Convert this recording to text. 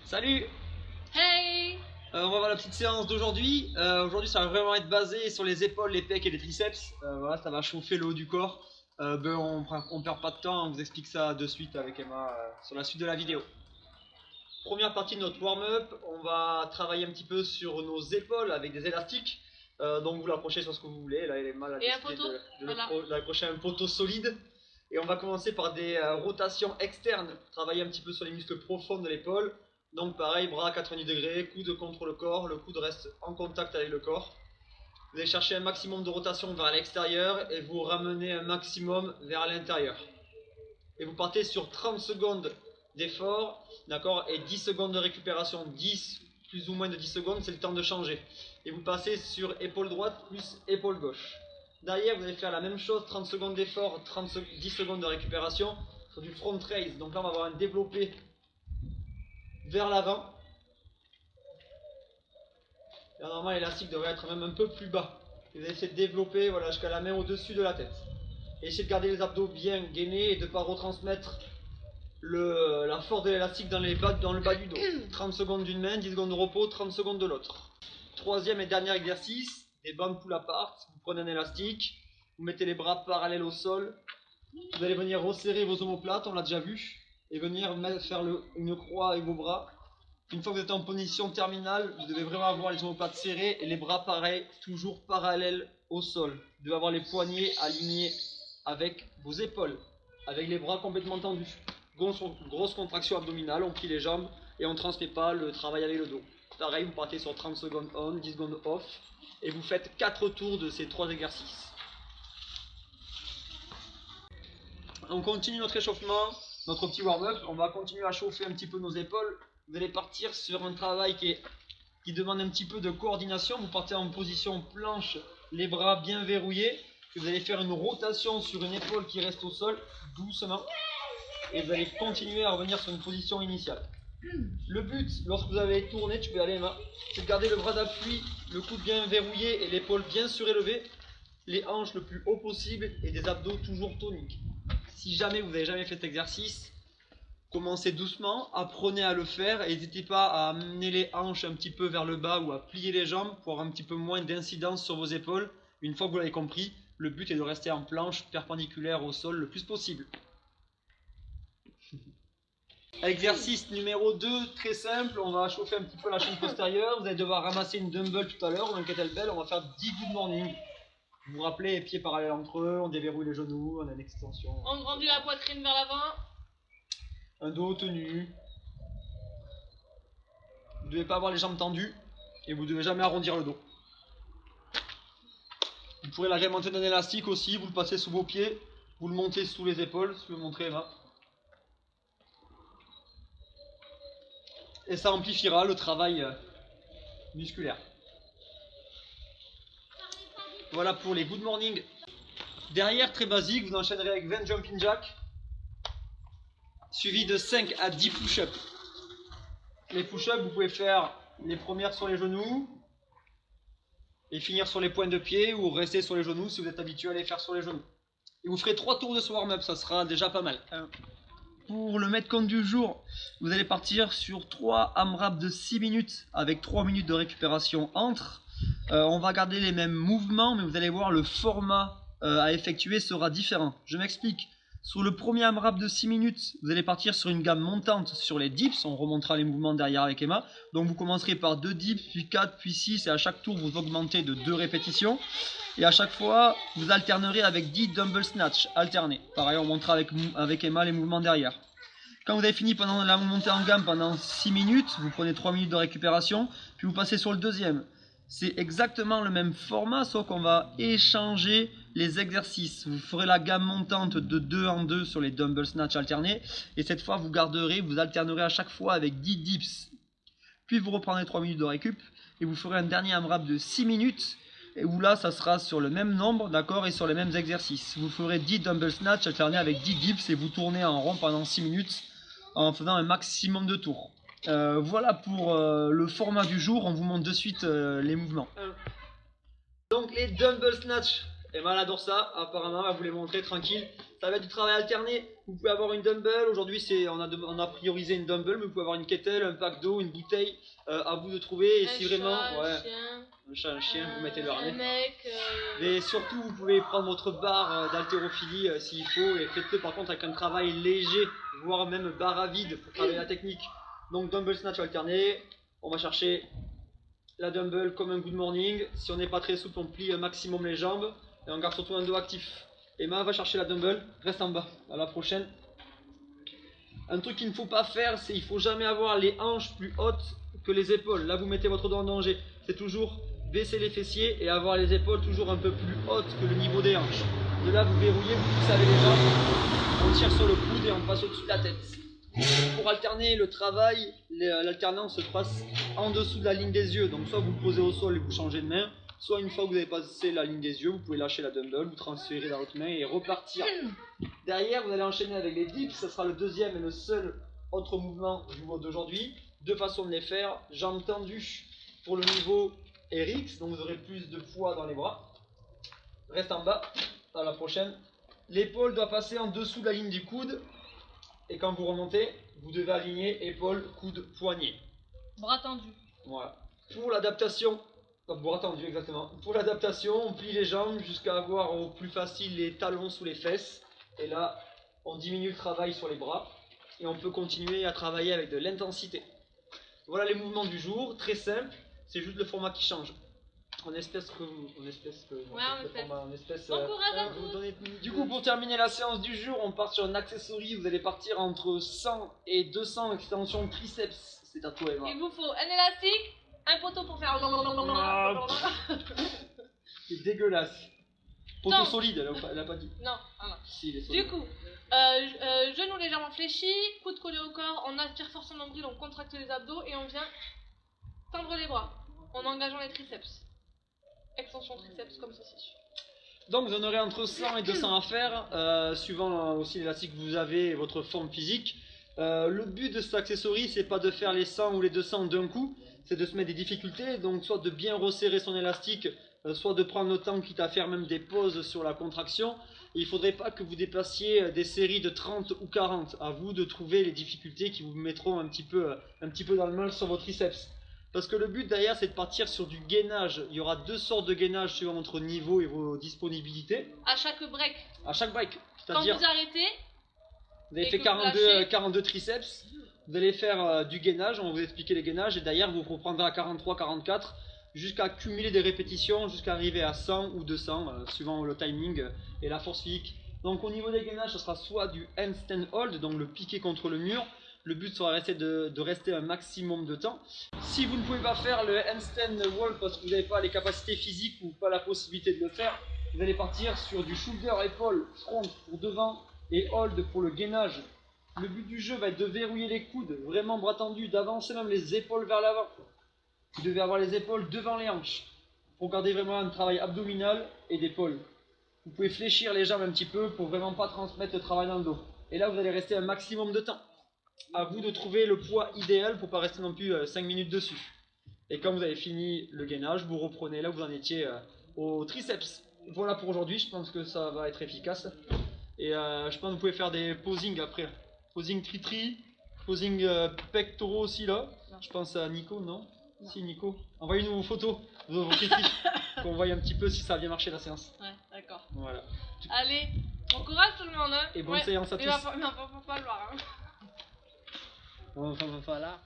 Salut. Hey! On va voir la petite séance d'aujourd'hui. Aujourd'hui ça va vraiment être basé sur les épaules, les pecs et les triceps. Voilà, ça va chauffer le haut du corps. On perd pas de temps, on vous explique ça de suite avec Emma sur la suite de la vidéo. Première partie de notre warm-up, on va travailler un petit peu sur nos épaules avec des élastiques. Donc vous l'accrochez sur ce que vous voulez. Là Emma a décidé d'accrocher un poteau solide. Et on va commencer par des rotations externes, travailler un petit peu sur les muscles profonds de l'épaule. Donc pareil, bras à 90 degrés, coude contre le corps, le coude reste en contact avec le corps. Vous allez chercher un maximum de rotation vers l'extérieur et vous ramenez un maximum vers l'intérieur. Et vous partez sur 30 secondes d'effort, d'accord, et 10 secondes de récupération. 10, plus ou moins de 10 secondes, c'est le temps de changer. Et vous passez sur épaule droite plus épaule gauche. Derrière, vous allez faire la même chose, 30 secondes d'effort, 10 secondes de récupération sur du front raise. Donc là, on va avoir un développé vers l'avant. Là, normalement, l'élastique devrait être même un peu plus bas. Vous allez essayer de développer voilà, jusqu'à la main au-dessus de la tête. Et essayez de garder les abdos bien gainés et de ne pas retransmettre la force de l'élastique dans le bas du dos. 30 secondes d'une main, 10 secondes de repos, 30 secondes de l'autre. Troisième et dernier exercice, des bandes pull apart. Vous prenez un élastique, vous mettez les bras parallèles au sol. Vous allez venir resserrer vos omoplates, on l'a déjà vu. Et venir faire une croix avec vos bras. Une fois que vous êtes en position terminale, vous devez vraiment avoir les omoplates serrées et les bras pareils, toujours parallèles au sol. Vous devez avoir les poignets alignés avec vos épaules, avec les bras complètement tendus. Grosse contraction abdominale, on plie les jambes et on ne transmet pas le travail avec le dos. Pareil, vous partez sur 30 secondes on, 10 secondes off et vous faites 4 tours de ces 3 exercices. On continue notre échauffement, notre petit warm-up. On va continuer à chauffer un petit peu nos épaules. Vous allez partir sur un travail qui demande un petit peu de coordination. Vous partez en position planche, les bras bien verrouillés. Vous allez faire une rotation sur une épaule qui reste au sol, doucement. Et vous allez continuer à revenir sur une position initiale. Le but, lorsque vous avez tourné, tu peux aller Emma, c'est de garder le bras d'appui, le coude bien verrouillé et l'épaule bien surélevée, les hanches le plus haut possible et des abdos toujours toniques. Si jamais vous n'avez jamais fait cet exercice, commencez doucement, apprenez à le faire et n'hésitez pas à amener les hanches un petit peu vers le bas ou à plier les jambes pour avoir un petit peu moins d'incidence sur vos épaules. Une fois que vous l'avez compris, le but est de rester en planche perpendiculaire au sol le plus possible. Exercice numéro 2, très simple, on va chauffer un petit peu la chaîne postérieure. Vous allez devoir ramasser une dumbbell tout à l'heure ou un kettlebell, on va faire 10 good morning. Vous vous rappelez, les pieds parallèles entre eux, on déverrouille les genoux, on a une extension. On grandit la poitrine vers l'avant. Un dos tenu. Vous ne devez pas avoir les jambes tendues et vous ne devez jamais arrondir le dos. Vous pourrez l'agrémenter d'un élastique aussi, vous le passez sous vos pieds, vous le montez sous les épaules, si vous le montrez là. Et ça amplifiera le travail musculaire. Voilà pour les good morning. Derrière, très basique, vous enchaînerez avec 20 jumping jack, suivi de 5 à 10 push-ups. Les push-ups, vous pouvez faire les premières sur les genoux et finir sur les pointes de pied ou rester sur les genoux si vous êtes habitué à les faire sur les genoux. Et vous ferez 3 tours de ce warm-up, ça sera déjà pas mal. Pour le mettre compte du jour, vous allez partir sur 3 AMRAP de 6 minutes avec 3 minutes de récupération entre. On va garder les mêmes mouvements, mais vous allez voir le format à effectuer sera différent. Je m'explique. Sur le premier AMRAP de 6 minutes, vous allez partir sur une gamme montante sur les dips. On remontera les mouvements derrière avec Emma. Donc vous commencerez par 2 dips, puis 4, puis 6. Et à chaque tour, vous augmentez de 2 répétitions. Et à chaque fois, vous alternerez avec 10 dumbbell snatch alternés. Pareil, on montrera avec Emma les mouvements derrière. Quand vous avez fini pendant la montée en gamme pendant 6 minutes, vous prenez 3 minutes de récupération. Puis vous passez sur le deuxième. C'est exactement le même format, sauf qu'on va échanger les exercices. Vous ferez la gamme montante de 2 en 2 sur les dumbbell snatch alternés. Et cette fois, vous alternerez à chaque fois avec 10 dips. Puis vous reprendrez 3 minutes de récup. Et vous ferez un dernier AMRAP de 6 minutes. Et où là, ça sera sur le même nombre, d'accord, et sur les mêmes exercices. Vous ferez 10 dumbbell snatch alternés avec 10 dips. Et vous tournez en rond pendant 6 minutes en faisant un maximum de tours. Voilà pour le format du jour, on vous montre de suite les mouvements. Donc les dumbbell snatch Emma elle adore ça, apparemment, elle va vous les montrer tranquille. Ça va être du travail alterné. Vous pouvez avoir une dumbbell. Aujourd'hui, on a priorisé une dumbbell, mais vous pouvez avoir une kettle, un pack d'eau, une bouteille. À vous de trouver. Et si vraiment, un chien, un chat, un chien, vous mettez le un harnais. mec. Mais surtout, vous pouvez prendre votre barre d'haltérophilie s'il faut. Et faites-le par contre avec un travail léger, voire même barre à vide pour travailler la technique. Donc, dumbbell snatch alterné. On va chercher la dumbbell comme un good morning. Si on n'est pas très souple, on plie un maximum les jambes. Et on garde surtout un dos actif. Emma va chercher la dumbbell, reste en bas. À la prochaine. Un truc qu'il ne faut pas faire, c'est il faut jamais avoir les hanches plus hautes que les épaules. Là, vous mettez votre dos en danger. C'est toujours baisser les fessiers et avoir les épaules toujours un peu plus hautes que le niveau des hanches. De là, vous verrouillez, vous poussez avec les jambes. On tire sur le coude et on passe au-dessus de la tête. Pour alterner le travail, l'alternance se passe en dessous de la ligne des yeux. Donc soit vous le posez au sol et vous changez de main, soit une fois que vous avez passé la ligne des yeux, vous pouvez lâcher la dumbbell, vous transférer dans l'autre main et repartir. Derrière, vous allez enchaîner avec les dips, ce sera le deuxième et le seul autre mouvement du mode d'aujourd'hui. Deux façons de les faire, jambes tendues pour le niveau RX, donc vous aurez plus de poids dans les bras. Reste en bas, à la prochaine. L'épaule doit passer en dessous de la ligne du coude. Et quand vous remontez, vous devez aligner épaule, coude, poignet. Bras tendus. Voilà. Pour l'adaptation, bras tendu exactement. Pour l'adaptation, on plie les jambes jusqu'à avoir au plus facile les talons sous les fesses. Et là, on diminue le travail sur les bras. Et on peut continuer à travailler avec de l'intensité. Voilà les mouvements du jour, très simple. C'est juste le format qui change. En espèce que vous. En espèce que. Ouais, en espèce. Bon courage à tous. Du coup, pour terminer la séance du jour, on part sur un accessory. Vous allez partir entre 100 et 200 extensions triceps. C'est à toi, Emma. Il vous faut un élastique, un poteau pour faire. C'est dégueulasse. Poteau Non. solide, elle a pas dit. Non, non. Si, il est solide. Du coup, genoux légèrement fléchis, coude collé au corps, on aspire fort son nombril, on contracte les abdos et on vient tendre les bras en engageant les triceps. Extension triceps comme ceci. Donc vous en aurez entre 100 et 200 à faire, suivant aussi l'élastique que vous avez et votre forme physique. Le but de cet accessory, c'est pas de faire les 100 ou les 200 d'un coup, c'est de se mettre des difficultés, donc soit de bien resserrer son élastique, soit de prendre le temps, quitte à faire même des pauses sur la contraction. Et il ne faudrait pas que vous dépassiez des séries de 30 ou 40. À vous de trouver les difficultés qui vous mettront un petit peu dans le mal sur vos triceps. Parce que le but derrière, c'est de partir sur du gainage. Il y aura deux sortes de gainage suivant votre niveau et vos disponibilités. À chaque break. À chaque break. Quand C'est-à-dire, vous arrêtez, vous avez et fait que vous lâchez. 42 triceps. Vous allez faire du gainage. On va vous expliquer les gainages. Et derrière, vous reprendrez à 43, 44. Jusqu'à cumuler des répétitions. Jusqu'à arriver à 100 ou 200. Suivant le timing et la force physique. Donc au niveau des gainages, ce sera soit du handstand hold. Donc le piqué contre le mur. Le but sera de rester un maximum de temps. Si vous ne pouvez pas faire le handstand walk parce que vous n'avez pas les capacités physiques ou pas la possibilité de le faire, vous allez partir sur du shoulder, épaule, front pour devant et hold pour le gainage. Le but du jeu va être de verrouiller les coudes, vraiment bras tendus, d'avancer même les épaules vers l'avant. Vous devez avoir les épaules devant les hanches pour garder vraiment un travail abdominal et d'épaule. Vous pouvez fléchir les jambes un petit peu pour vraiment pas transmettre le travail dans le dos. Et là, vous allez rester un maximum de temps. À vous de trouver le poids idéal pour pas rester non plus 5 minutes dessus. Et quand vous avez fini le gainage, vous reprenez là où vous en étiez au triceps. Voilà pour aujourd'hui, je pense que ça va être efficace. Et je pense que vous pouvez faire des posings après. Posing tri-tri, posing pectoraux aussi là. Je pense à Nico, non? Si, Nico. Envoyez-nous vos photos, vos tri-tri, qu'on voie un petit peu si ça a bien marché la séance. Ouais, d'accord. Voilà. Allez, bon courage tout le monde. Hein. Et bonne séance à tous. Il va falloir. Hein. Enfin, voilà.